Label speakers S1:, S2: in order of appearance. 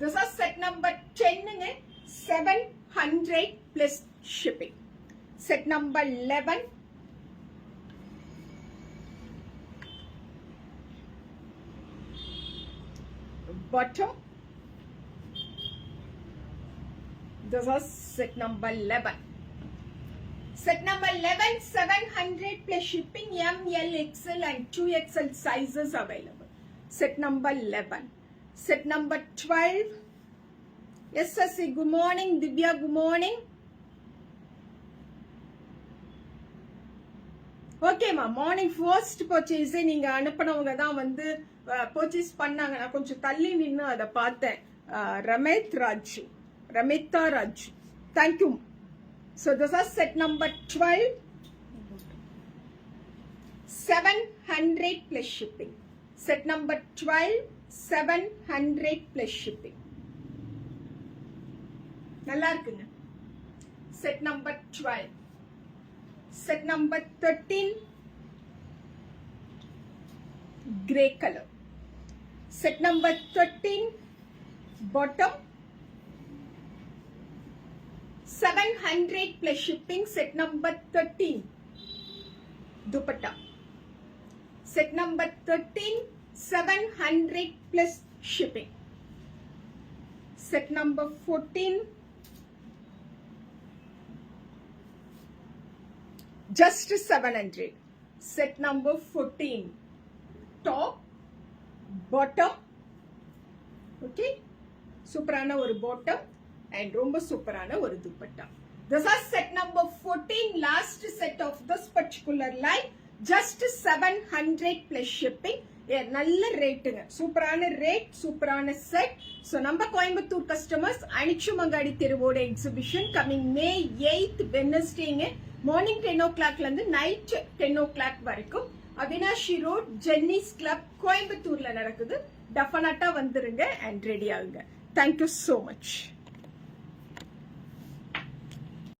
S1: This is set number 10, 700 plus shipping. Set number 11, bottom. This is set number 11. Set number 11, 700 plus shipping, M, L, XL and 2XL sizes available. Set number 11. Set number 12. Yes, Sasi, good morning. Divya, good morning. Okay, ma, morning first purchase நீங்க அனுப்புனவங்க தான் வந்து purchase பண்ணாங்க. நான் கொஞ்சம் தள்ளி நின்னு அத பார்த்தேன். Ramita Raju. Thank you. So this is set number 12. 700 plus shipping. Set number 12, 700 plus shipping. நல்லா இருக்குங்க. Set number 12. Set number 13, grey color. Set number 13, bottom, 700 plus shipping. Set number 13, dupatta. Set number 13, 700 plus shipping. Set number 14, just 700. Set number 14, top, bottom. Okay, சூப்பரான ஒரு bottom and ரொம்ப சூப்பரான ஒரு dupatta. This is set number 14, last set of this particular line. Just 700 plus shipping. நல்ல ரேட்டுங்க, சூப்பரான rate, சூப்பரான set. So நம்ம கோயம்புத்தூர் கஸ்டமர்ஸ் அனிச்சுமங்காடி தெருவோட எக்ஸிபிஷன் கமிங் May 8th வெட்னஸ்டேங்க, மார்னிங் 10 o'clock இருந்து நைட் 10 o'clock வரைக்கும் அவினாஷி ரோட் ஜென்னிஸ் கிளப் கோயம்புத்தூர்ல நடக்குது. டெஃபினட்டா வந்துருங்க அண்ட் ரெடி ஆகுங்க. Thank you so much.